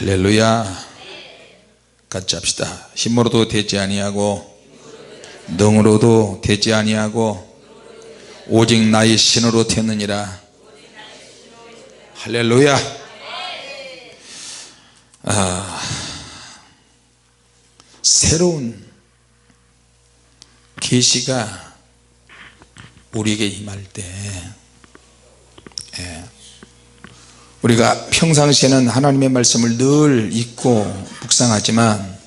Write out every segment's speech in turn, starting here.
할렐루야. 같이 합시다. 힘으로도 되지 아니하고 능으로도 되지 아니하고 오직 나의 신으로 되느니라. 할렐루야. 새로운 계시가 우리에게 임할 때 우리가 평상시에는 하나님의 말씀을 늘 읽고 묵상하지만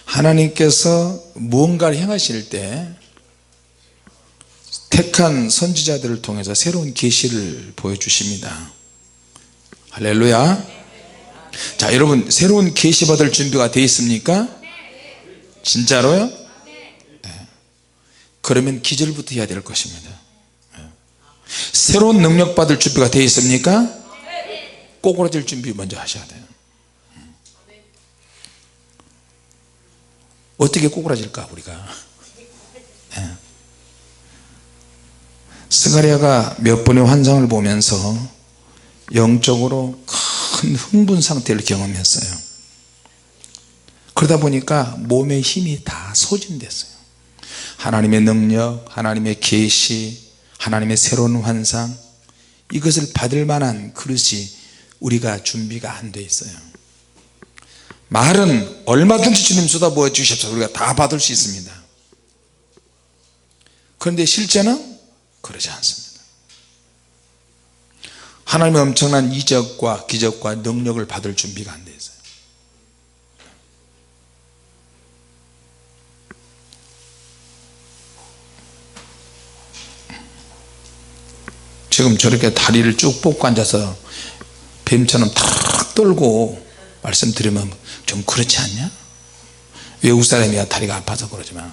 하나님께서 무언가를 행하실 때 택한 선지자들을 통해서 새로운 계시를 보여주십니다. 할렐루야. 자, 여러분 새로운 계시 받을 준비가 되어 있습니까? 진짜로요? 네. 그러면 기절부터 해야 될 것입니다. 새로운 능력 받을 준비가 되어 있습니까? 꼬꾸라질 준비 먼저 하셔야 돼요. 어떻게 꼬꾸라질까 우리가? 스가랴가 몇 번의 환상을 보면서 영적으로 큰 흥분 상태를 경험했어요. 그러다 보니까 몸의 힘이 다 소진됐어요. 하나님의 능력, 하나님의 계시, 하나님의 새로운 환상, 이것을 받을 만한 그릇이 우리가 준비가 안 돼 있어요. 말은 얼마든지 주님 쏟아부어 주십시오. 우리가 다 받을 수 있습니다. 그런데 실제는 그러지 않습니다. 하나님의 엄청난 이적과 기적과 능력을 받을 준비가 안 돼 있어요. 지금 저렇게 다리를 쭉 뻗고 앉아서 뱀처럼 탁 떨고 말씀드리면 좀 그렇지 않냐? 외국 사람이야 다리가 아파서 그러지만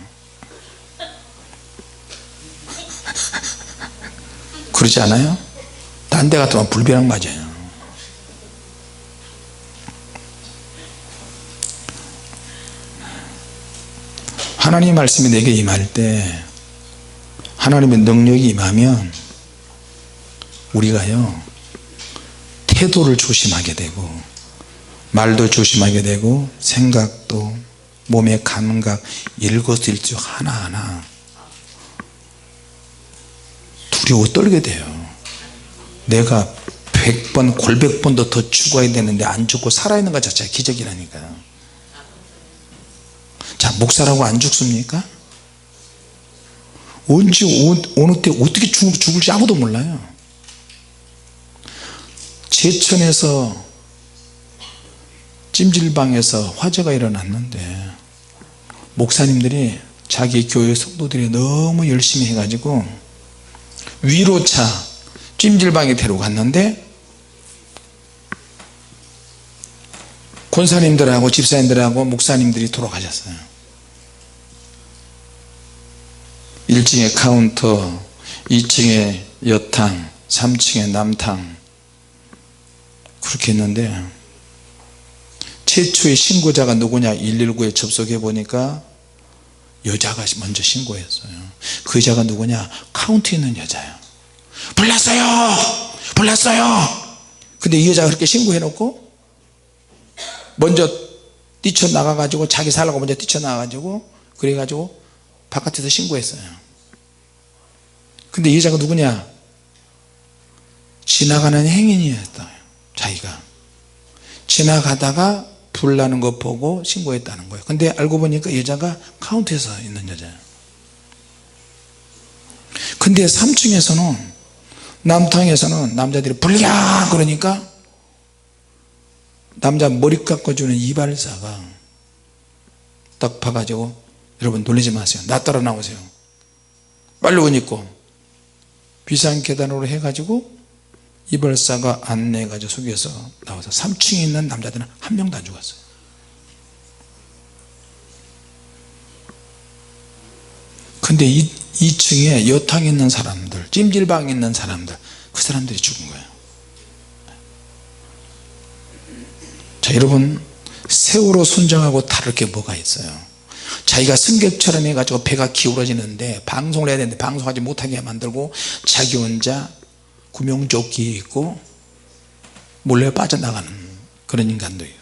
그러지 않아요? 딴 데 같으면 불벼락 맞아요. 하나님의 말씀이 내게 임할 때, 하나님의 능력이 임하면 우리가요 태도를 조심하게 되고 말도 조심하게 되고 생각도 몸의 감각 일거수일투 하나하나 두려워 떨게 돼요. 내가 100번 골백번도 더 죽어야 되는데 안 죽고 살아있는 것 자체가 기적이라니까요. 자, 목사라고 안 죽습니까? 언제 어느 때 어떻게 죽을지 아무도 몰라요. 제천에서 찜질방에서 화재가 일어났는데 목사님들이 자기 교회 성도들이 너무 열심히 해가지고 위로차 찜질방에 데려갔는데 권사님들하고 집사님들하고 목사님들이 돌아가셨어요. 1층에 카운터, 2층에 여탕, 3층에 남탕 그렇게 했는데 최초의 신고자가 누구냐 119에 접속해 보니까 여자가 먼저 신고했어요. 그 여자가 누구냐 카운트에 있는 여자예요. 불났어요. 근데 이 여자가 그렇게 신고해 놓고 먼저 뛰쳐나가 가지고 자기 살라고 먼저 뛰쳐나가 가지고 그래 가지고 바깥에서 신고했어요. 근데 이 여자가 누구냐 지나가는 행인이었어요. 자기가 지나가다가 불나는 거 보고 신고했다는 거예요. 근데 알고 보니까 여자가 카운트에서 있는 여자예요. 근데 3층에서는 남탕에서는 남자들이 불려 그러니까 남자 머리 깎아주는 이발사가 딱 봐가지고 여러분 놀라지 마세요. 나 따라 나오세요. 빨리 옷 입고 비상계단으로 해가지고 이발사가 안내해가지고 속여서 나와서 3층에 있는 남자들은 한 명도 안 죽었어요. 근데 2층에 여탕에 있는 사람들, 찜질방에 있는 사람들, 그 사람들이 죽은 거예요. 자, 여러분 새우로 순정하고 다를 게 뭐가 있어요? 자기가 승객처럼 해가지고 배가 기울어지는데 방송을 해야 되는데 방송하지 못하게 만들고 자기 혼자 구명조끼 입고 몰래 빠져나가는 그런 인간도 있고.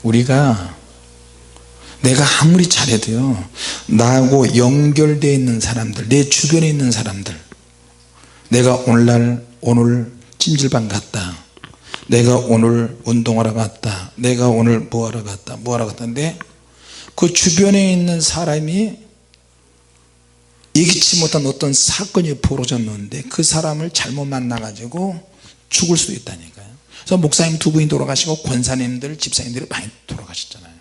우리가 내가 아무리 잘해도요 나하고 연결되어 있는 사람들, 내 주변에 있는 사람들, 내가 오늘 찜질방 갔다, 내가 오늘 운동하러 갔다, 내가 오늘 뭐하러 갔다 근데 그 주변에 있는 사람이 예기치 못한 어떤 사건이 벌어졌는데 그 사람을 잘못 만나 가지고 죽을 수도 있다니까요. 그래서 목사님 두 분이 돌아가시고 권사님들 집사님들이 많이 돌아가셨잖아요.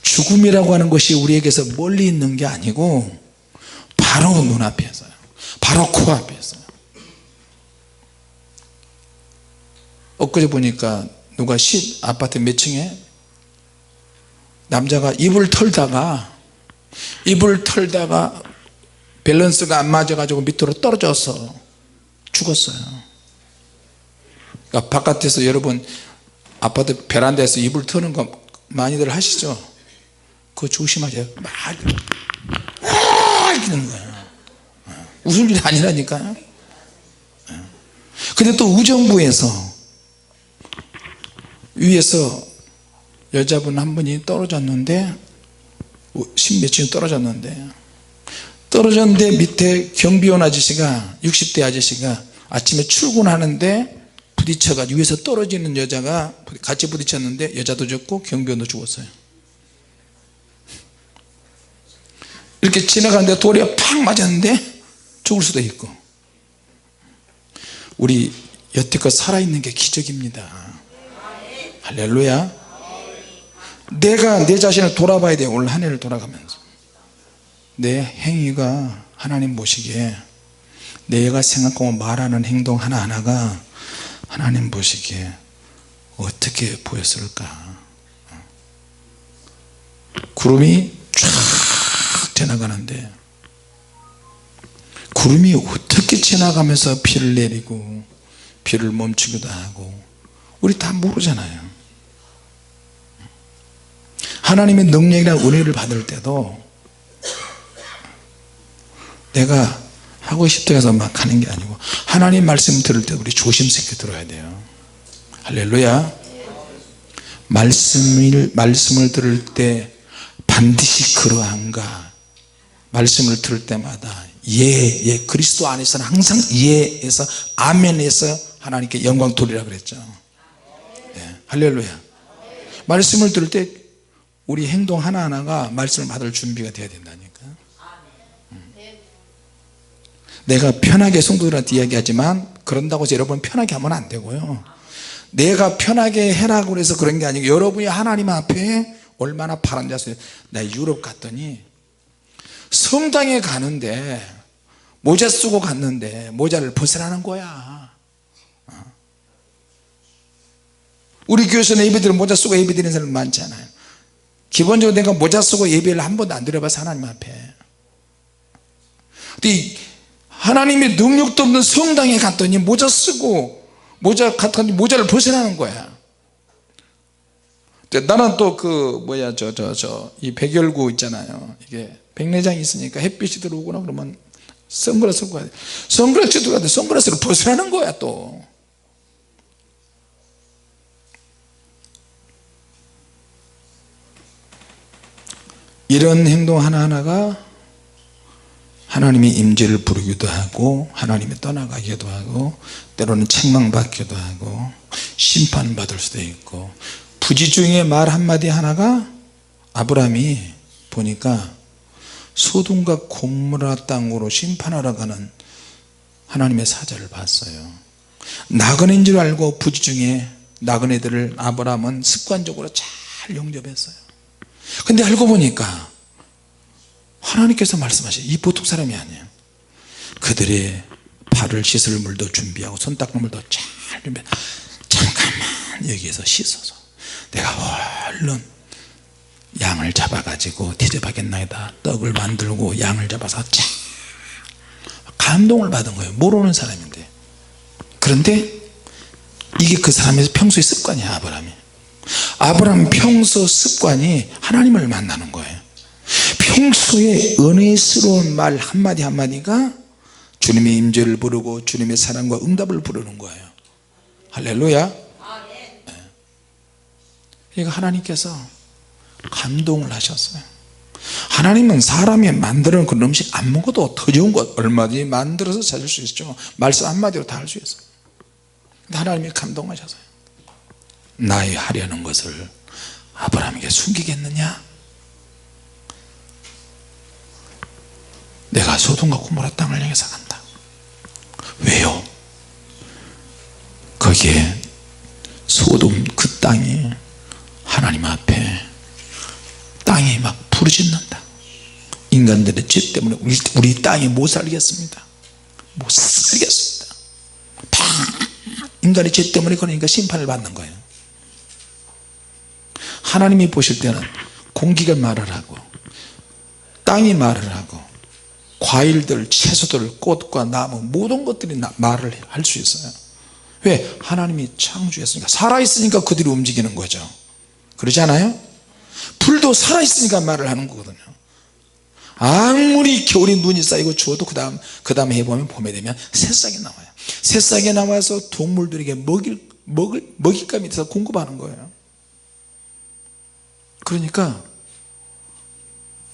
죽음이라고 하는 것이 우리에게서 멀리 있는 게 아니고 바로 눈앞에 있어요. 바로 코앞에 있어요. 엊그제 보니까 누가 아파트 몇 층에 남자가 이불 털다가 밸런스가 안 맞아 가지고 밑으로 떨어져서 죽었어요. 그러니까 바깥에서 여러분 아파트 베란다에서 이불 터는 거 많이들 하시죠? 그거 조심하세요. 막 이러는 거예요. 웃을 일이 아니라니까요. 근데 또 의정부에서 위에서 여자분 한 분이 떨어졌는데 10몇 층 떨어졌는데 밑에 경비원 아저씨가 60대 아저씨가 아침에 출근하는데 부딪혀가지고 위에서 떨어지는 여자가 같이 부딪혔는데 여자도 죽고 경비원도 죽었어요. 이렇게 지나가는데 돌이 팍 맞았는데 죽을 수도 있고. 우리 여태껏 살아있는 게 기적입니다. 할렐루야. 내가 내 자신을 돌아봐야 돼요. 오늘 한 해를 돌아가면서 내 행위가 하나님 보시기에, 내가 생각하고 말하는 행동 하나하나가 하나님 보시기에 어떻게 보였을까. 구름이 쫙 지나가는데 구름이 어떻게 지나가면서 비를 내리고 비를 멈추기도 하고 우리 다 모르잖아요. 하나님의 능력이나 은혜를 받을 때도 내가 하고 싶다 해서 막 하는 게 아니고 하나님 말씀 들을 때 우리 조심스럽게 들어야 돼요. 할렐루야. 말씀을 들을 때 반드시 그러한가. 말씀을 들을 때마다 예 그리스도 안에서는 항상 예에서 아멘에서 하나님께 영광 돌리라 그랬죠. 네, 할렐루야. 말씀을 들을 때 우리 행동 하나하나가 말씀을 받을 준비가 돼야 된다니까. 내가 편하게 성도들한테 이야기하지만 그런다고 해서 여러분 편하게 하면 안 되고요. 내가 편하게 해라고 해서 그런 게 아니고 여러분이 하나님 앞에 얼마나 바른 자세요. 나 유럽 갔더니 성당에 가는데 모자 쓰고 갔는데 모자를 벗으라는 거야. 우리 교회에서는 예배드리는 모자 쓰고 예배드리는 사람 많잖아요. 기본적으로 내가 모자 쓰고 예배를 한 번도 안 드려봐서 하나님 앞에. 근데 하나님의 능력도 없는 성당에 갔더니 모자 쓰고 모자를 벗으라는 거야. 나는 또 이 백열구 있잖아요. 이게 백내장이 있으니까 햇빛이 들어오거나 그러면 선글라스 쓰고 가야 돼. 선글라스 들어가야 돼. 선글라스를 벗으라는 거야 또. 이런 행동 하나하나가 하나님의 임재를 부르기도 하고 하나님이 떠나가기도 하고 때로는 책망받기도 하고 심판받을 수도 있고. 부지 중에 말 한마디 하나가 아브라함이 보니까 소돔과 고모라 땅으로 심판하러 가는 하나님의 사자를 봤어요. 나그네인 줄 알고 부지 중에 나그네들을 아브라함은 습관적으로 잘 영접했어요. 근데 알고 보니까 하나님께서 말씀하시죠. 이 보통 사람이 아니에요. 그들의 발을 씻을 물도 준비하고 손 닦는 물도 잘 준비해. 잠깐만 여기에서 씻어서 내가 얼른 양을 잡아가지고 대접하겠나이다. 떡을 만들고 양을 잡아서 참 감동을 받은 거예요. 모르는 사람인데. 그런데 이게 그 사람의 평소의 습관이야. 아브라함 평소 습관이 하나님을 만나는 거예요. 평소에 은혜스러운 말 한마디 한마디가 주님의 임재를 부르고 주님의 사랑과 응답을 부르는 거예요. 할렐루야. 그러니까 하나님께서 감동을 하셨어요. 하나님은 사람이 만들어 놓은 그런 음식 안 먹어도 더 좋은 것 얼마든지 만들어서 찾을 수 있죠. 말씀 한마디로 다 할 수 있어요. 근데 하나님이 감동하셔서요, 나의 하려는 것을 아브라함에게 숨기겠느냐? 내가 소돔과 고모라 땅을 향해서 간다. 왜요? 거기에 소돔 그 땅이 하나님 앞에 땅이 막 부르짖는다. 인간들의 죄 때문에 우리 땅이 못 살겠습니다. 못 살겠습니다. 다 인간의 죄 때문에 그러니까 심판을 받는 거예요. 하나님이 보실 때는 공기가 말을 하고 땅이 말을 하고 과일들, 채소들, 꽃과 나무 모든 것들이 말을 할 수 있어요. 왜? 하나님이 창조했으니까. 살아있으니까 그들이 움직이는 거죠. 그러지 않아요? 불도 살아있으니까 말을 하는 거거든요. 아무리 겨울에 눈이 쌓이고 추워도 그 다음 해보면 봄에 되면 새싹이 나와요. 새싹이 나와서 동물들에게 먹잇감이 돼서 공급하는 거예요. 그러니까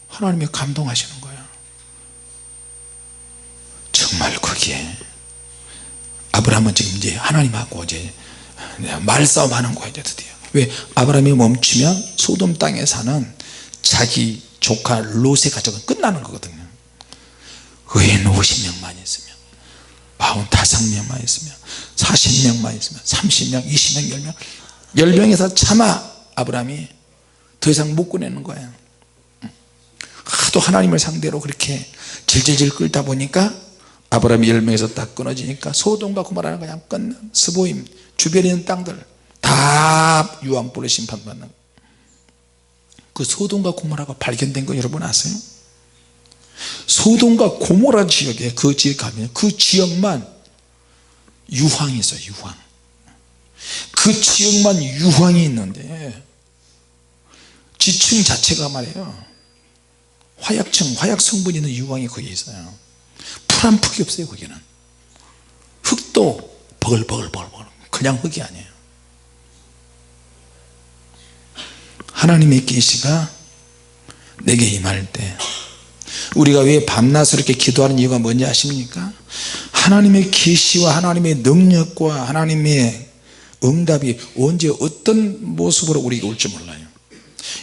하나님이 감동하시는 거예요. 정말 거기에 아브라함은 지금 이제 하나님하고 이제 말싸움 하는 거예요. 드디어. 왜? 아브라함이 멈추면 소돔 땅에 사는 자기 조카 롯의 가족은 끝나는 거거든요. 의인 50명만 있으면, 45명만 있으면, 40명만 있으면, 30명, 20명, 10명, 10명에서 차마 아브라함이 더 이상 못 꺼내는 거예요. 하도 하나님을 상대로 그렇게 질질질 끌다 보니까 아브라함이 10명에서 딱 끊어지니까 소돔과 고모라는 그냥 끝나. 스보임 주변에 있는 땅들 다 유황불의 심판받는. 그 소돔과 고모라가 발견된 거 여러분 아세요? 소돔과 고모라 지역에 그 지역에 가면 그 지역만 유황이 있어요. 유황. 그 지역만 유황이 있는데 지층 자체가 말이에요, 화약층, 화약 성분이 있는 유황이 거기에 있어요. 풀 한 푼이 없어요. 거기는 흙도 버글버글 그냥 흙이 아니에요. 하나님의 계시가 내게 임할 때, 우리가 왜 밤낮으로 이렇게 기도하는 이유가 뭔지 아십니까? 하나님의 계시와 하나님의 능력과 하나님의 응답이 언제 어떤 모습으로 우리에게 올지 몰라요.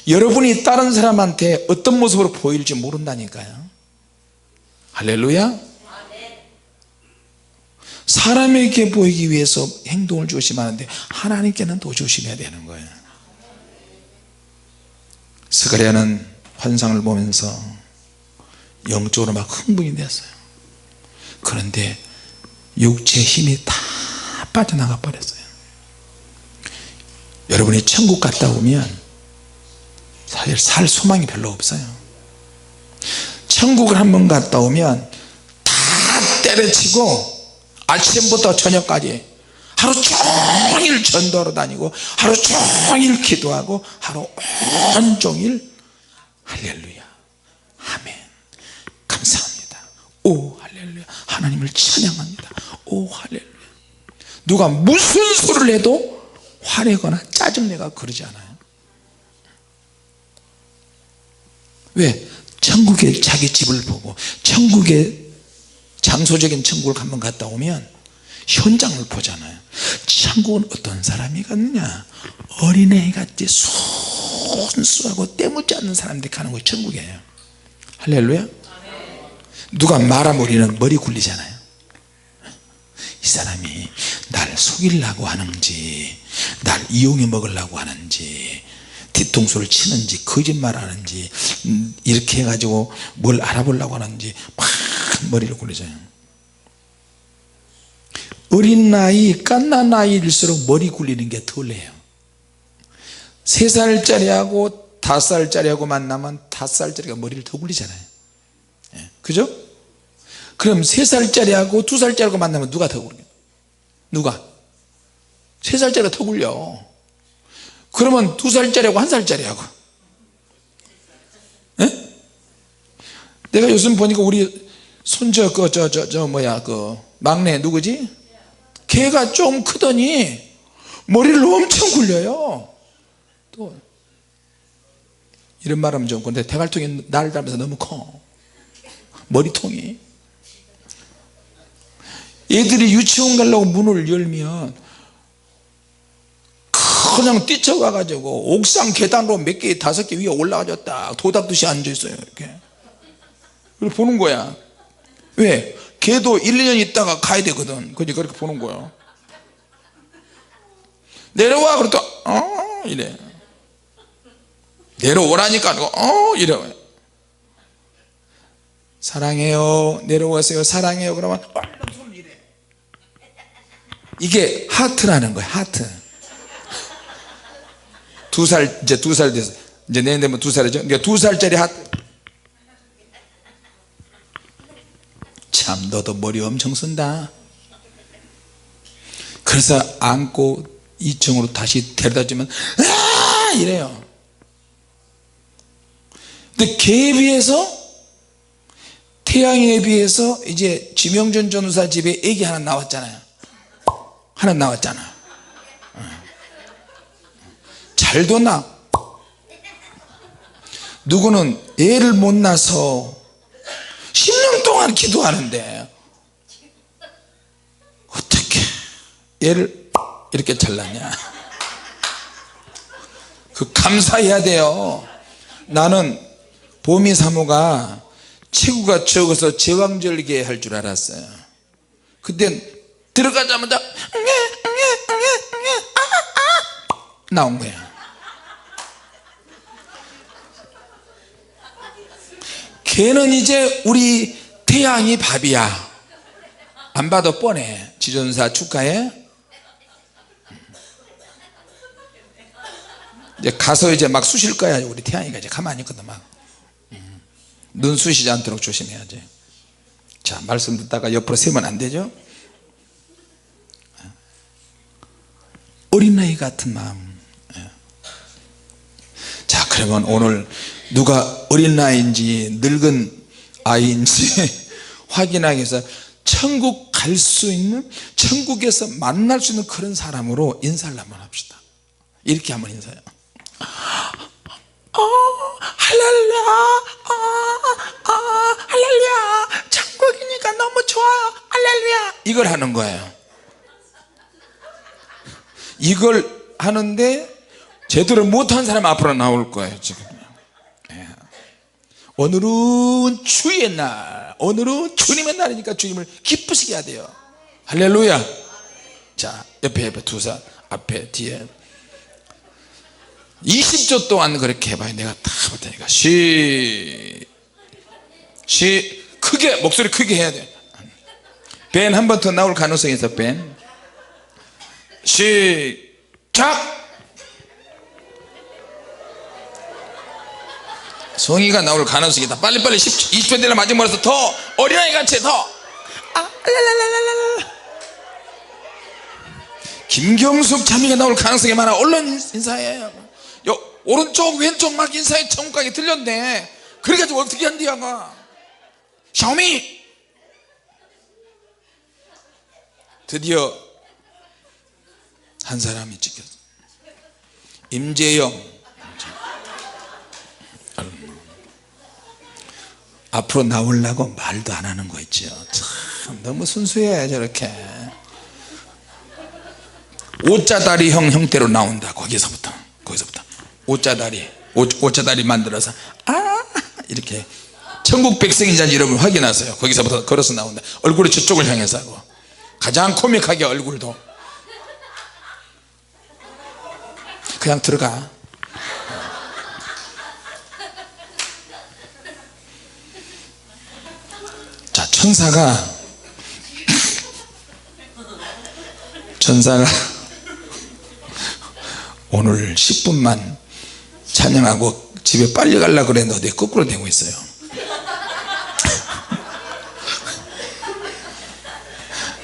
여러분이 다른 사람한테 어떤 모습으로 보일지 모른다니까요. 할렐루야. 사람에게 보이기 위해서 행동을 조심하는데 하나님께는 더 조심해야 되는 거예요. 스가랴는 환상을 보면서 영적으로 막 흥분이 됐어요. 그런데 육체의 힘이 다 빠져나가 버렸어요. 여러분이 천국 갔다 오면 사실 살 소망이 별로 없어요. 천국을 한번 갔다 오면 다 때려치고 아침부터 저녁까지 하루 종일 전도하러 다니고 하루 종일 기도하고 하루 온종일 할렐루야, 아멘, 감사합니다, 오 할렐루야, 하나님을 찬양합니다, 오 할렐루야. 누가 무슨 소리를 해도 화내거나 짜증내가 그러지 않아요. 왜? 천국에 자기 집을 보고 천국의 장소적인 천국을 한번 갔다 오면 현장을 보잖아요. 천국은 어떤 사람이 갔느냐? 어린애같이 순수하고 때묻지 않는 사람들이 가는 곳이 천국이에요. 할렐루야. 누가 말하면 우리는 머리 굴리잖아요. 이 사람이 날 속이려고 하는지 날 이용해 먹으려고 하는지 뒤통수를 치는지 거짓말하는지 이렇게 해가지고 뭘 알아보려고 하는지 막 머리를 굴리잖아요. 어린 나이 갓난 나이일수록 머리 굴리는 게 덜해요. 3살짜리하고 5살짜리하고 만나면 5살짜리가 머리를 더 굴리잖아요. 그죠? 그럼 3살짜리하고 2살짜리하고 만나면 누가 더 굴려? 누가? 3살짜리가 더 굴려. 그러면 2살짜리하고 1살짜리하고, 내가 요즘 보니까 우리 손자 뭐야 그 막내 누구지? 걔가 좀 크더니 머리를 엄청 굴려요. 또 이런 말하면 좀 그런데 대갈통이 나를 닮아서 너무 커 머리통이. 애들이 유치원 가려고 문을 열면 그냥 뛰쳐가 가지고 옥상 계단으로 몇 개 5개 위에 올라가서 딱 도닥듯이 앉아있어요. 이렇게 그걸 보는 거야. 왜? 걔도 1, 2년 있다가 가야 되거든. 그러니까 그렇게 보는 거야. 내려와 그랬더니 이래. 내려오라니까 이래. 사랑해요 내려오세요 사랑해요 그러면 손 이래. 이게 하트라는 거야. 하트. 2살 이제 2살 돼서 이제 내년 되면 2살이죠. 그러니까 2살짜리 하트. 참 너도 머리 엄청 쓴다. 그래서 안고 2층으로 다시 데려다주면 이래요. 근데 걔에 비해서 태양에 비해서 이제 지명준 전도사 집에 애기 하나 나왔잖아요. 하나 나왔잖아. 잘도 나. 누구는 애를 못 낳아서 10년 동안 기도하는데 어떻게 애를 이렇게 잘났냐. 그 감사해야 돼요. 나는 보미 사모가 체구가 적어서 제왕절개 할 줄 알았어요. 그땐 들어가자마자 나온 거야. 걔는 이제 우리 태양이 밥이야. 안 봐도 뻔해. 지존사 축하해. 이제 가서 이제 막 쑤실 거야. 우리 태양이가 이제 가만히 있거든. 막 눈 쑤시지 않도록 조심해야지. 자, 말씀 듣다가 옆으로 세면 안 되죠. 어린아이 같은 마음. 자, 그러면 오늘 누가 어린아이인지 늙은 아이인지 확인하기 위해서 천국 갈 수 있는, 천국에서 만날 수 있는 그런 사람으로 인사를 한번 합시다. 이렇게 한번 인사해요. 할렐루야, 할렐루야, 천국이니까 너무 좋아요, 할렐루야. 이걸 하는 거예요. 이걸 하는데 제대로 못한 사람 앞으로 나올 거예요. 지금 오늘은 주의 날, 오늘은 주님의 날이니까 주님을 기쁘시게 해야 돼요. 할렐루야. 자, 옆에 2살, 앞에 뒤에 20초 동안 그렇게 해봐요. 내가 다 볼 테니까. 크게, 목소리 크게 해야 돼. 벤 한 번 더 나올 가능성이 있어. 벤 시작. 성의가 나올 가능성이 있다. 빨리빨리 20초 되려 마지막으로 더 어린아이 같이 더. 김경숙 자매가 나올 가능성이 많아. 얼른 인사해. 오른쪽 왼쪽 막 인사해. 천국 가게 들렸네. 그래가지고 어떻게 한디야가 샤오미. 드디어 한 사람이 찍혔어. 임재영. 앞으로 나오려고 말도 안 하는 거 있죠. 참 너무 순수해. 저렇게 오자다리 형태로 나온다. 거기서부터 오자다리 만들어서 이렇게 천국 백성인지 여러분 확인하세요. 거기서부터 걸어서 나온다. 얼굴이 저쪽을 향해서 하고 가장 코믹하게 얼굴도 그냥 들어가. 자, 천사가 오늘 10분만 찬양하고 집에 빨리 가려고 그랬는데 거꾸로 되고 있어요.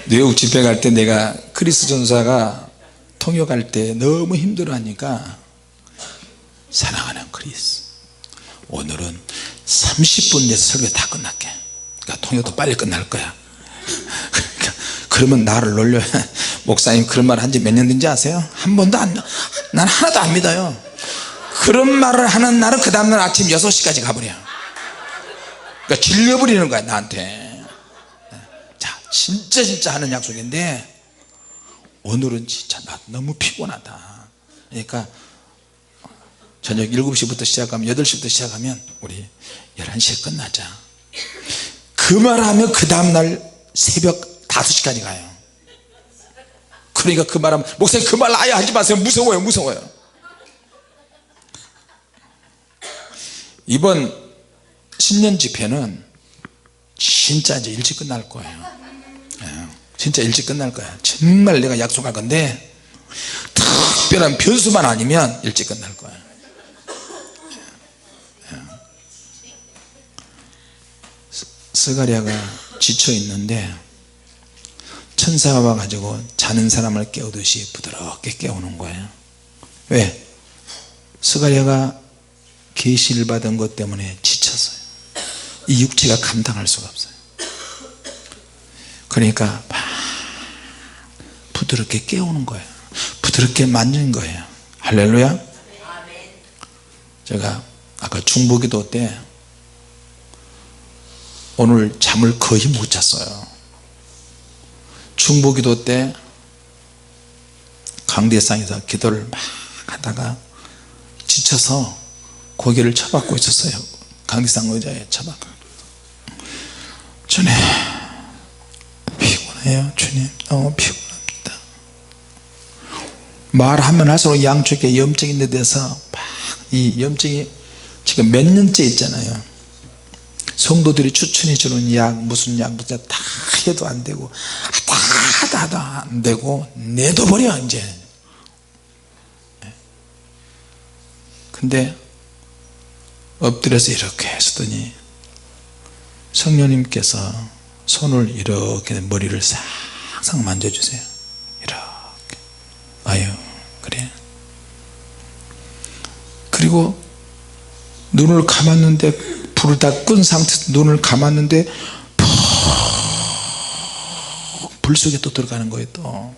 뉴욕 집회 갈 때 내가 크리스 전사가 통역할 때 너무 힘들어하니까 사랑하는 크리스, 오늘은 30분 내서 설교 다 끝날게. 그러니까 통역도 빨리 끝날 거야. 그러니까 그러면 나를 놀려. 목사님 그런 말 한 지 몇 년 된지 아세요? 한 번도 난 하나도 안 믿어요. 그런 말을 하는 날은 그 다음날 아침 6시까지 가버려. 그러니까 질려버리는 거야 나한테. 자, 진짜 하는 약속인데 오늘은 진짜 나 너무 피곤하다. 그러니까 저녁 7시부터 시작하면 8시부터 시작하면 우리 11시에 끝나자. 그 말하면 그 다음날 새벽 5시까지 가요. 그러니까 그 말하면 목사님 그 말 아예 하지 마세요. 무서워요. 이번 신년 집회는 진짜 이제 일찍 끝날 거예요. 진짜 일찍 끝날 거야. 정말 내가 약속할 건데 특별한 변수만 아니면 일찍 끝날 거야. 스가랴가 지쳐 있는데 천사가 와가지고 자는 사람을 깨우듯이 부드럽게 깨우는 거예요. 왜? 스가랴가 계시를 받은 것 때문에 지쳤어요. 이 육체가 감당할 수가 없어요. 그러니까 막 부드럽게 깨우는 거예요. 부드럽게 만지는 거예요. 할렐루야. 제가 아까 중보기도 때 오늘 잠을 거의 못 잤어요. 중보기도 때 강대상에서 기도를 막 하다가 지쳐서 고개를 쳐박고 있었어요. 강대상 의자에 쳐박고. 주님 피곤해요. 주님 너무 피곤합니다. 말하면 할수록 양쪽에 염증이 있는 데서 막 이 염증이 지금 몇 년째 있잖아요. 성도들이 추천해 주는 약 무슨 다 해도 안 되고 하도 안 되고 내둬버려 이제. 근데 엎드려서 이렇게 했더니 성령님께서 손을 이렇게 머리를 싹싹 만져주세요. 이렇게. 아유 그래. 그리고 눈을 감았는데 불을 다 끈 상태에서 눈을 감았는데 불 속에 또 들어가는 거예요. 또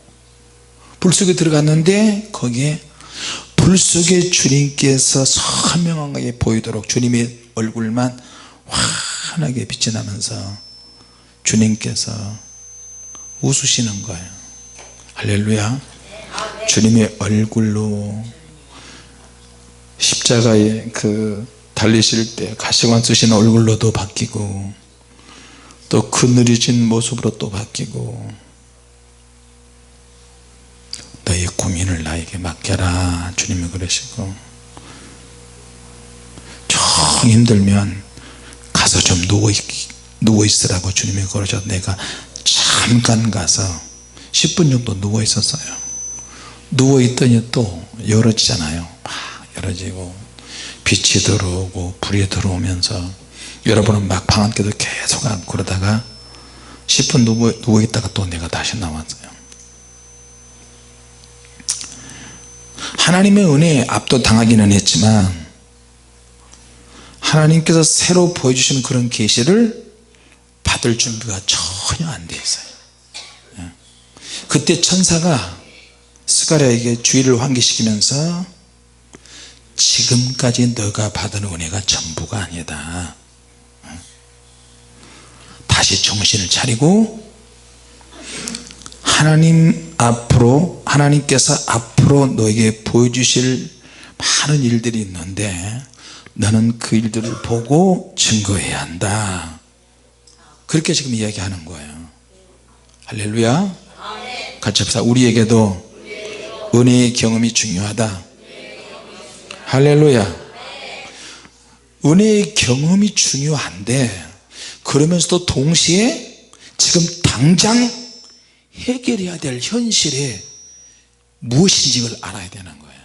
불 속에 들어갔는데 거기에 불 속에 주님께서 선명하게 보이도록 주님의 얼굴만 환하게 빛이 나면서 주님께서 웃으시는 거예요. 할렐루야. 주님의 얼굴로 십자가에 그 달리실 때 가시관 쓰신 얼굴로도 바뀌고 또 그늘진 모습으로 또 바뀌고 너의 고민을 나에게 맡겨라 주님이 그러시고 좀 힘들면 가서 좀 누워있으라고 주님이 그러셔서 내가 잠깐 가서 10분 정도 누워있었어요. 누워있더니 또 열어지잖아요. 막 열어지고 빛이 들어오고 불이 들어오면서 여러분은 막 방안께도 계속 안고 그러다가 10분 누워있다가 또 내가 다시 나왔어요. 하나님의 은혜에 압도당하기는 했지만 하나님께서 새로 보여주시는 그런 계시를 받을 준비가 전혀 안 돼 있어요. 그때 천사가 스가랴에게 주의를 환기시키면서 지금까지 너가 받은 은혜가 전부가 아니다. 다시 정신을 차리고 하나님 앞으로 하나님께서 앞으로 너에게 보여주실 많은 일들이 있는데 너는 그 일들을 보고 증거해야 한다. 그렇게 지금 이야기하는 거예요. 할렐루야. 같이 합시다. 우리에게도 은혜의 경험이 중요하다. 할렐루야. 은혜의 경험이 중요한데 그러면서도 동시에 지금 당장 해결해야 될 현실에 무엇인지 를 알아야 되는 거예요.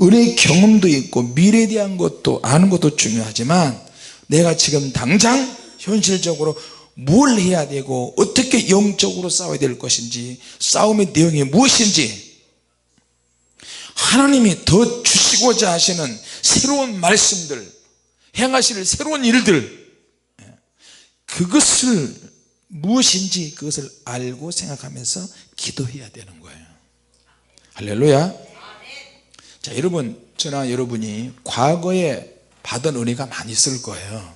은혜의 경험도 있고 미래에 대한 것도 아는 것도 중요하지만 내가 지금 당장 현실적으로 뭘 해야 되고 어떻게 영적으로 싸워야 될 것인지 싸움의 내용이 무엇인지 하나님이 더 주시고자 하시는 새로운 말씀들 행하실 새로운 일들 그것을 무엇인지 그것을 알고 생각하면서 기도해야 되는 거예요. 할렐루야. 자, 여러분, 저나 여러분이 과거에 받은 은혜가 많이 있을 거예요.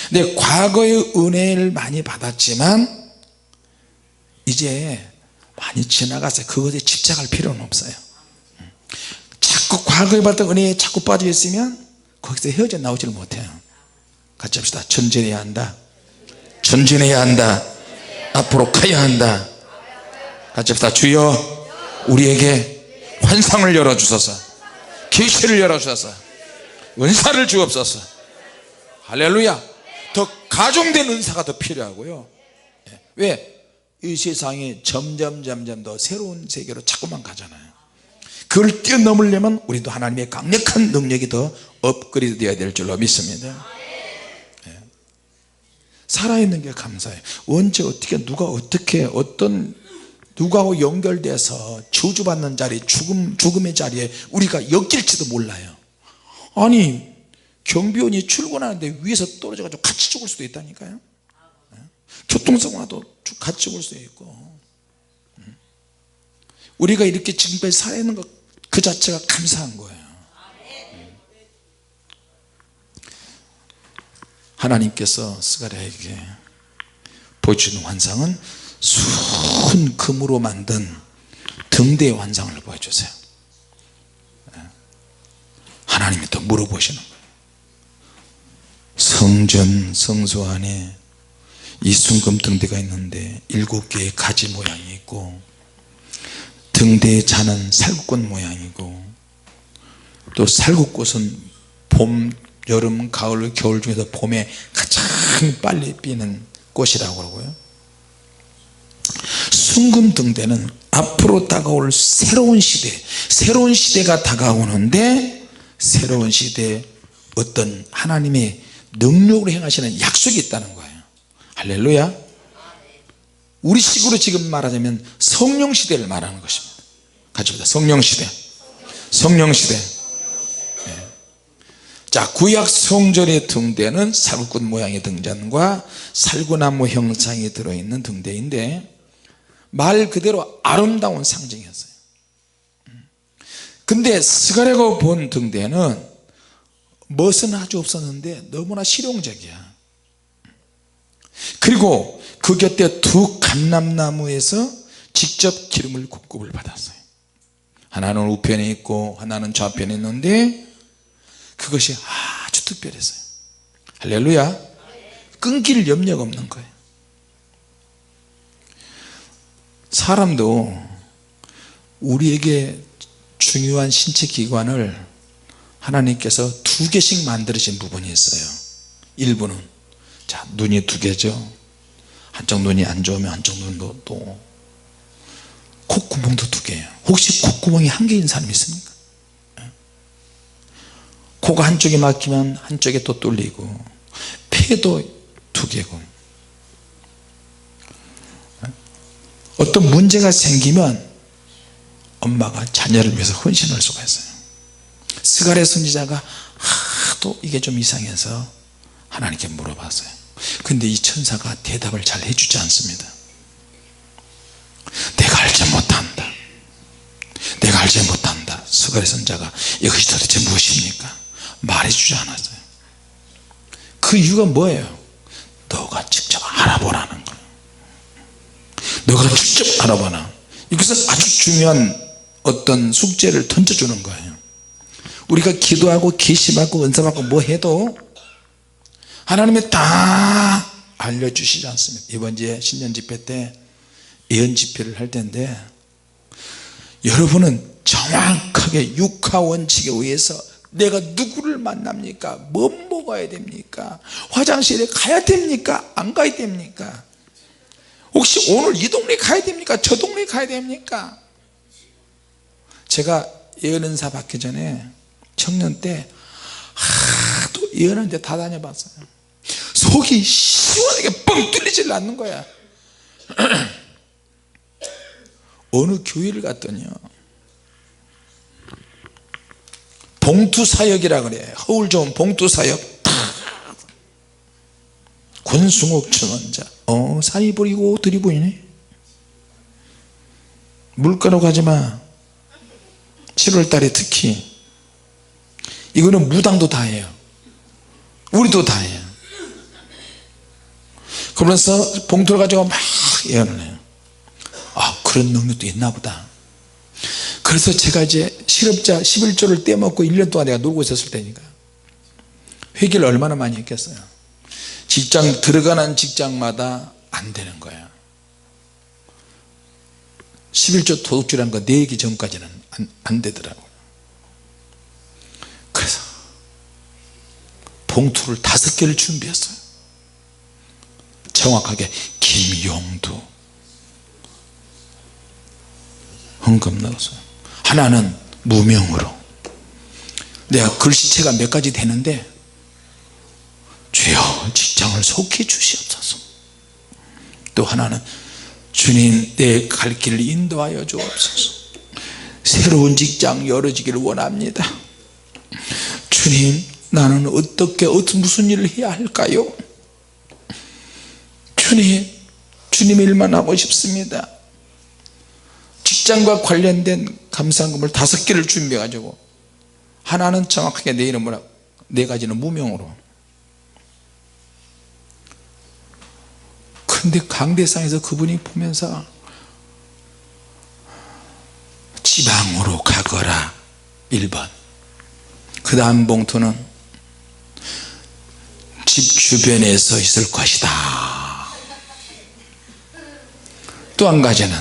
근데 과거의 은혜를 많이 받았지만 이제 많이 지나가서 그것에 집착할 필요는 없어요. 자꾸 과거에 받던 은혜에 자꾸 빠져 있으면 거기서 헤어져 나오지를 못해요. 같이 합시다. 전진해야 한다. 전진해야 한다. 앞으로 가야 한다. 같이 합시다. 주여 우리에게 환상을 열어주소서, 계시를 열어주소서, 은사를 주옵소서. 할렐루야. 더 가중된 은사가 더 필요하고요. 왜? 이 세상이 점점 더 새로운 세계로 자꾸만 가잖아요. 그걸 뛰어넘으려면 우리도 하나님의 강력한 능력이 더 업그레이드 되어야 될 줄로 믿습니다. 살아있는 게 감사해요. 언제 어떻게 누가 어떻게 어떤 누구하고 연결돼서 저주받는 자리, 죽음의 자리에 우리가 엮일지도 몰라요. 아니 경비원이 출근하는데 위에서 떨어져가지고 같이 죽을 수도 있다니까요. 교통사고나도 같이 죽을 수도 있고, 우리가 이렇게 지금까지 살아있는 것 그 자체가 감사한 거예요. 하나님께서 스가랴에게 보여주는 환상은 순 금으로 만든 등대의 환상을 보여주세요. 하나님이 또 물어보시는 거예요. 성전 성소 안에 이 순금 등대가 있는데 7개의 가지 모양이 있고, 등대의 잔은 살구꽃 모양이고, 또 살구꽃은 봄, 여름, 가을, 겨울 중에서 봄에 가장 빨리 피는 꽃이라고 그러고요. 순금 등대는 앞으로 다가올 새로운 시대가 다가오는데, 새로운 시대에 어떤 하나님의 능력으로 행하시는 약속이 있다는 거예요. 할렐루야. 우리 식으로 지금 말하자면 성령 시대를 말하는 것입니다. 같이 보자. 성령 시대. 자, 구약 성전의 등대는 살구꽃 모양의 등잔과 살구나무 형상이 들어있는 등대인데, 말 그대로 아름다운 상징이었어요. 근데 스가랴가 본 등대는 멋은 아주 없었는데 너무나 실용적이야. 그리고 그 곁에 두 감람나무에서 직접 기름을 공급을 받았어요. 하나는 우편에 있고 하나는 좌편에 있는데 그것이 아주 특별했어요. 할렐루야. 끊길 염려가 없는 거예요. 사람도 우리에게 중요한 신체 기관을 하나님께서 2개씩 만들어진 부분이 있어요. 일부는, 자, 눈이 2개죠. 한쪽 눈이 안 좋으면 한쪽 눈도, 또 콧구멍도 2개예요. 혹시 콧구멍이 1개인 사람이 있습니까? 코가 한쪽에 막히면 한쪽에 또 뚫리고, 폐도 2개고, 어떤 문제가 생기면 엄마가 자녀를 위해서 헌신할 수가 있어요. 스가랴 선지자가 하도 이게 좀 이상해서 하나님께 물어봤어요. 근데 이 천사가 대답을 잘 해주지 않습니다. 내가 알지 못한다. 스가랴 선지자가 이것이 도대체 무엇입니까? 말해주지 않았어요. 그 이유가 뭐예요? 너가 직접 알아보라는 거예요. 너가 직접 알아보라. 이것은 아주 중요한 어떤 숙제를 던져주는 거예요. 우리가 기도하고 계시받고 은사받고 뭐 해도 하나님이 다 알려주시지 않습니다. 이번 주에 신년 집회 때 예언 집회를 할 텐데, 여러분은 정확하게 육하 원칙에 의해서 내가 누구를 만납니까? 뭐 먹어야 됩니까? 화장실에 가야 됩니까? 안 가야 됩니까? 혹시 오늘 이 동네 가야 됩니까? 저 동네 가야 됩니까? 제가 예언은사 받기 전에 청년 때 하도 예언하는데 다 다녀봤어요. 속이 시원하게 뻥 뚫리질 않는 거야. 어느 교회를 갔더니요, 봉투사역이라 그래요. 허울 좋은 봉투사역. 권숭옥 청원자 산이 보이고 들이 보이네. 물가로 가지마. 7월달에 특히 이거는 무당도 다 해요. 우리도 다 해요. 그러면서 봉투를 가지고 막 예언을 해요. 그런 능력도 있나 보다. 그래서 제가 이제 실업자 11조를 떼먹고 1년 동안 내가 놀고 있었을 때니까 회개를 얼마나 많이 했겠어요. 직장 들어가는 직장마다 안 되는 거야. 11조 도둑질한 거 내기 전까지는 안 되더라고요. 그래서 봉투를 5개를 준비했어요. 정확하게 김용두 헌금 넣었어요. 하나는 무명으로, 내가 글씨체가 몇 가지 되는데 주여 직장을 속히 주시옵소서. 또 하나는 주님 내 갈 길을 인도하여 주옵소서. 새로운 직장 열어지기를 원합니다. 주님 나는 어떻게 무슨 일을 해야 할까요? 주님의 일만 하고 싶습니다. 직장과 관련된 감사금을 5개를 준비해 가지고 하나는 정확하게 내 이름으로, 4가지는 무명으로. 근데 강대상에서 그분이 보면서 지방으로 가거라 1번, 그 다음 봉투는 집 주변에서 있을 것이다. 또 한 가지는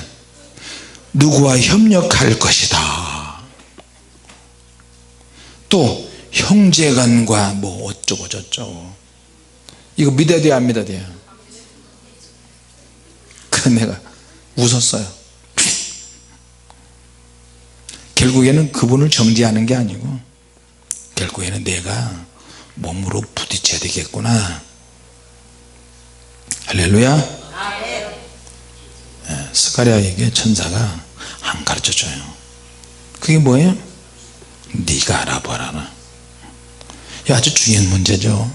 누구와 협력할 것이다. 또 형제간과 뭐 어쩌고 저쩌고. 이거 믿어야 돼요 안 믿어야 돼요? 그래서 내가 웃었어요. 결국에는 그분을 정죄하는 게 아니고 결국에는 내가 몸으로 부딪혀야 되겠구나. 할렐루야. 스가랴에게 천사가 안 가르쳐줘요. 그게 뭐예요? 네가 알아보라나. 아주 중요한 문제죠.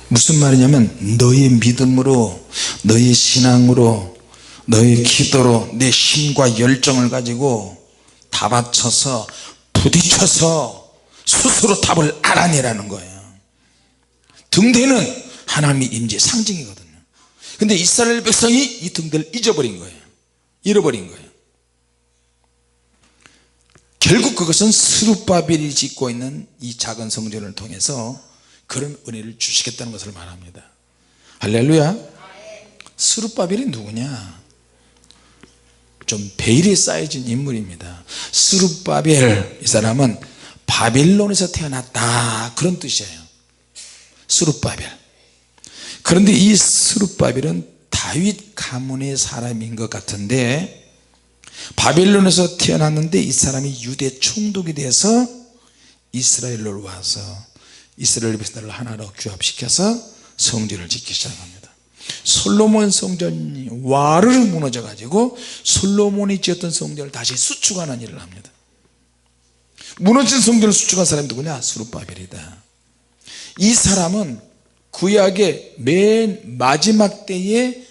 무슨 말이냐면 너의 믿음으로, 너의 신앙으로, 너의 기도로 내 힘과 열정을 가지고 다 바쳐서 부딪혀서 스스로 답을 알아내라는 거예요. 등대는 하나님의 임재 상징이거든요. 근데 이스라엘 백성이 이 등대를 잊어버린 거예요. 잃어버린 거예요. 결국 그것은 스룹바벨이 짓고 있는 이 작은 성전을 통해서 그런 은혜를 주시겠다는 것을 말합니다. 할렐루야. 스룹바벨이 누구냐? 좀 베일에 쌓여진 인물입니다. 스룹바벨, 이 사람은 바빌론에서 태어났다 그런 뜻이에요. 스룹바벨. 그런데 이 스룹바벨은 다윗 가문의 사람인 것 같은데 바빌론에서 태어났는데 이 사람이 유대 총독이 돼서 이스라엘로 와서 이스라엘 백성들을 하나로 규합시켜서 성전을 짓기 시작합니다. 솔로몬 성전이 와르르 무너져 가지고 솔로몬이 지었던 성전을 다시 수축하는 일을 합니다. 무너진 성전을 수축한 사람이 누구냐? 스룹바벨이다. 이 사람은 구약의 맨 마지막 때에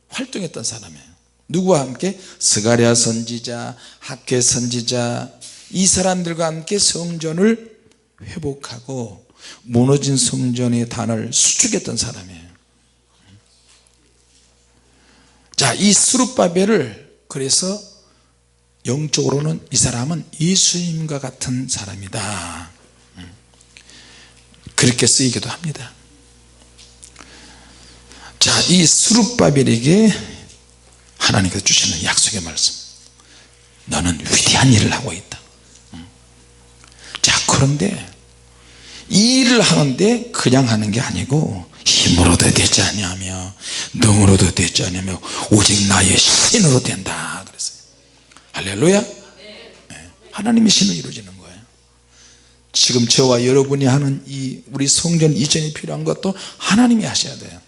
활동했던 사람이에요. 누구와 함께? 스가랴 선지자, 학개 선지자, 이 사람들과 함께 성전을 회복하고 무너진 성전의 단을 수축했던 사람이에요. 자, 이 스룹바벨을 그래서 영적으로는 이 사람은 예수님과 같은 사람이다 그렇게 쓰이기도 합니다. 자, 이 스룹바벨에게 하나님께서 주시는 약속의 말씀, 너는 위대한 일을 하고 있다. 자, 그런데 이 일을 하는데 그냥 하는 게 아니고 힘으로도 되지 아니하며 능으로도 되지 아니하며 오직 나의 신으로 된다 그랬어요. 할렐루야. 네. 하나님의 신으로 이루어지는 거예요. 지금 저와 여러분이 하는 이 우리 성전 이전이 필요한 것도 하나님이 하셔야 돼요.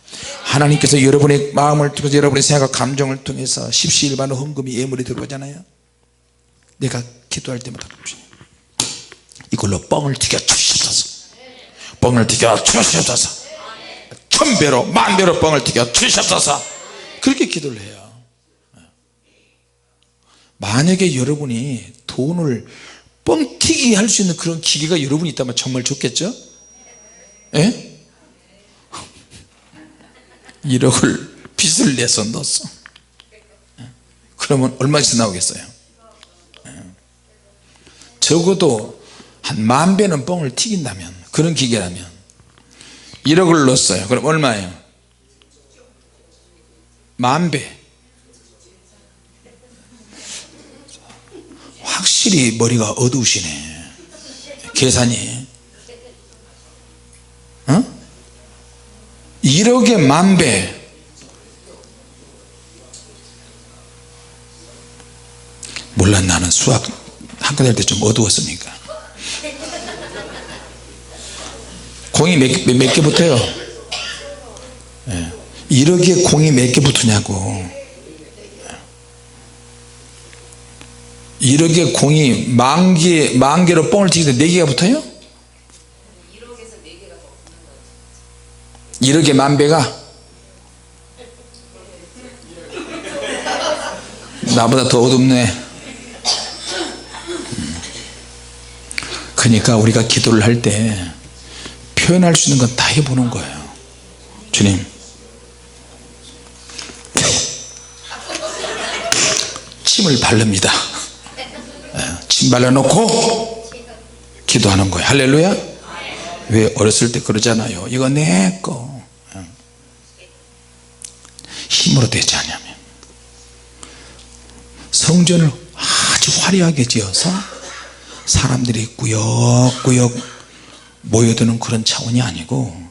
하나님께서 여러분의 마음을 통해서 여러분의 생각과 감정을 통해서 십시일반의 헌금이 예물이 들어오잖아요. 내가 기도할 때마다 이걸로 뻥을 튀겨 주시옵소서. 뻥을 튀겨 주시옵소서. 1000배로 10,000배로 뻥을 튀겨 주시옵소서. 그렇게 기도를 해요. 만약에 여러분이 돈을 뻥튀기 할 수 있는 그런 기계가 여러분이 있다면 정말 좋겠죠? 예? 1억을 빚을 내서 넣었어. 그러면 얼마씩 나오겠어요? 적어도 한 10,000배는 뻥을 튀긴다면, 그런 기계라면 1억을 넣었어요. 그럼 얼마예요? 10,000배. 확실히 머리가 어두우시네, 계산이. 1억에 10,000배. 몰라, 나는 수학 학교 다닐 때 좀 어두웠으니까. 공이 몇 개 붙어요? 1억에 공이 몇 개 붙으냐고. 1억에 공이 10,000개로 뻥을 튀기는데 4개가 붙어요? 1억에 10,000배가 나보다 더 어둡네. 그러니까 우리가 기도를 할 때 표현할 수 있는 건 다 해보는 거예요. 주님, 침을 바릅니다. 침 발라놓고 기도하는 거예요. 할렐루야. 왜 어렸을 때 그러잖아요. 이거 내 거. 힘으로 되지 않냐면, 성전을 아주 화려하게 지어서 사람들이 꾸역꾸역 모여드는 그런 차원이 아니고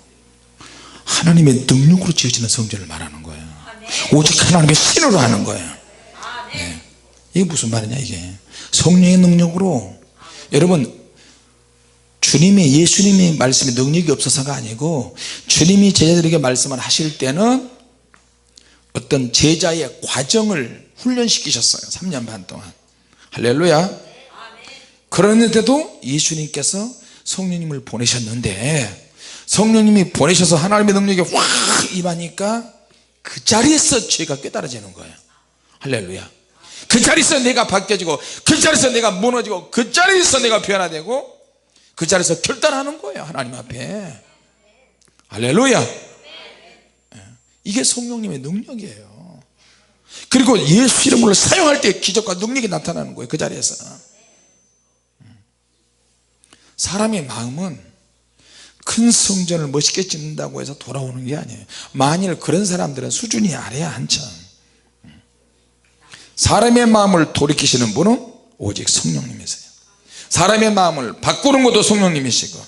하나님의 능력으로 지어지는 성전을 말하는 거예요. 오직 하나님의 신으로 하는 거예요. 네. 이게 무슨 말이냐, 이게 성령의 능력으로. 여러분, 주님이, 예수님이 말씀에 능력이 없어서가 아니고, 주님이 제자들에게 말씀을 하실 때는 어떤 제자의 과정을 훈련시키셨어요. 3년 반 동안. 할렐루야. 그런데도 예수님께서 성령님을 보내셨는데, 성령님이 보내셔서 하나님의 능력이 확 임하니까 그 자리에서 죄가 깨달아지는 거예요. 할렐루야. 그 자리에서 내가 바뀌어지고, 그 자리에서 내가 무너지고, 그 자리에서 내가 변화되고, 그 자리에서 결단하는 거예요, 하나님 앞에. 할렐루야. 이게 성령님의 능력이에요. 그리고 예수 이름을 사용할 때 기적과 능력이 나타나는 거예요, 그 자리에서. 사람의 마음은 큰 성전을 멋있게 짓는다고 해서 돌아오는 게 아니에요. 만일 그런 사람들은 수준이 아래야 한참. 사람의 마음을 돌이키시는 분은 오직 성령님이세요. 사람의 마음을 바꾸는 것도 성령님이시고,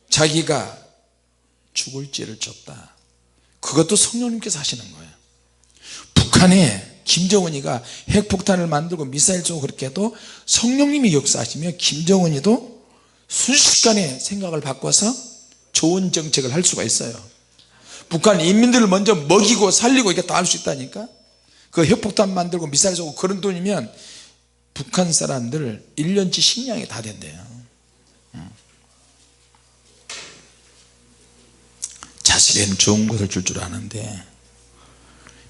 자기가 죽을 죄를 졌다, 그것도 성령님께서 하시는 거예요. 북한에 김정은이가 핵폭탄을 만들고 미사일 쏘고 그렇게 해도 성령님이 역사하시며, 김정은이도 순식간에 생각을 바꿔서 좋은 정책을 할 수가 있어요. 북한 인민들을 먼저 먹이고 살리고 이렇게 다 할 수 있다니까. 그 핵폭탄 만들고 미사일 쏘고 그런 돈이면 북한 사람들 1년치 식량이 다 된대요. 자식에는 좋은 것을 줄 줄 아는데,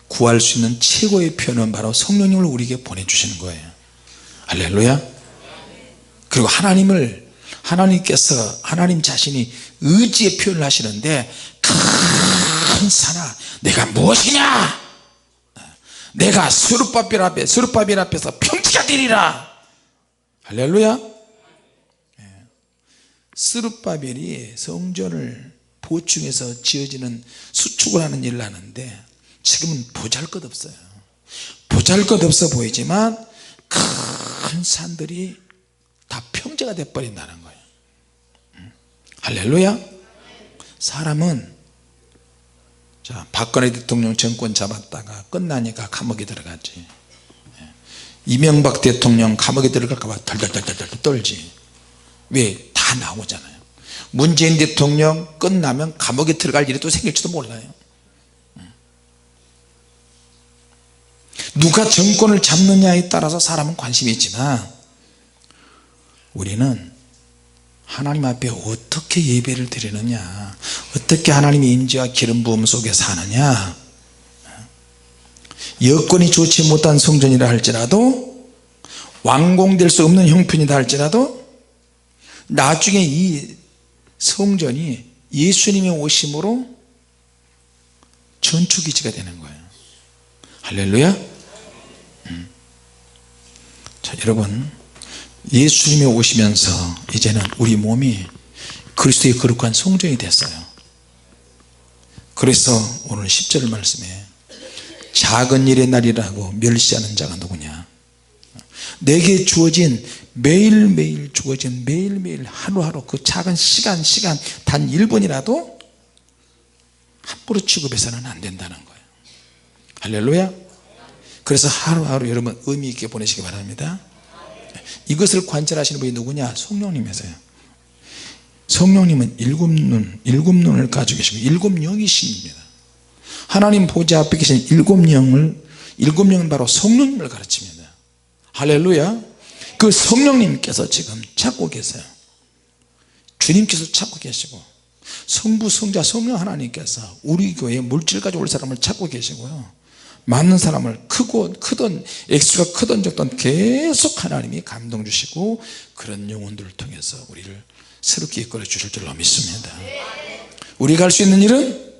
구할 수 있는 최고의 표현은 바로 성령님을 우리에게 보내주시는 거예요. 할렐루야. 그리고 하나님께서 하나님 자신이 의지의 표현을 하시는데, 큰 산아 내가 무엇이냐, 내가 스룹바벨 앞에서 평지가 되리라. 할렐루야. 스룹바벨이 성전을 보충해서 지어지는 수축을 하는 일을 하는데, 지금은 보잘것없어요. 보잘것없어 보이지만 큰 산들이 다 평지가 돼버린다는 거예요. 할렐루야. 사람은, 자, 박근혜 대통령 정권 잡았다가 끝나니까 감옥에 들어갔지. 이명박 대통령 감옥에 들어갈까 봐 덜덜덜덜 떨지. 왜? 다 나오잖아요. 문재인 대통령 끝나면 감옥에 들어갈 일이 또 생길지도 몰라요. 누가 정권을 잡느냐에 따라서 사람은 관심이 있지만, 우리는 하나님 앞에 어떻게 예배를 드리느냐, 어떻게 하나님의 인지와 기름 부음 속에 사느냐, 여건이 좋지 못한 성전이라 할지라도, 완공될 수 없는 형편이다 할지라도 나중에 이 성전이 예수님의 오심으로 전투기지가 되는 거예요. 할렐루야. 자, 여러분, 예수님이 오시면서 이제는 우리 몸이 그리스도의 거룩한 성전이 됐어요. 그래서 오늘 10절 말씀에 작은 일의 날이라고 멸시하는 자가 누구냐, 내게 주어진 매일매일 주어진 매일매일 하루하루 그 작은 시간 단 1분이라도 함부로 취급해서는 안 된다는 거예요. 할렐루야. 그래서 하루하루 여러분 의미 있게 보내시기 바랍니다. 이것을 관찰하시는 분이 누구냐, 성령님이세요. 성령님은 일곱 눈을 가지고 계시고 일곱 영이십니다. 하나님 보좌 앞에 계신 일곱 영은 바로 성령님을 가르칩니다. 할렐루야. 그 성령님께서 지금 찾고 계세요. 주님께서 찾고 계시고, 성부 성자 성령 하나님께서 우리 교회에 물질 가지고 올 사람을 찾고 계시고요, 많은 사람을 크든 액수가 크든 적든 계속 하나님이 감동 주시고 그런 영혼들을 통해서 우리를 새롭게 이끌어 주실 줄로 믿습니다. 우리가 할 수 있는 일은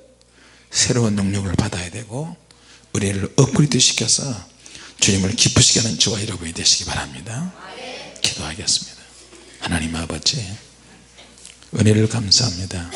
새로운 능력을 받아야 되고 은혜를 업그레이드 시켜서 주님을 기쁘시게 하는 저와 여러분이 되시기 바랍니다. 기도하겠습니다. 하나님 아버지, 은혜를 감사합니다.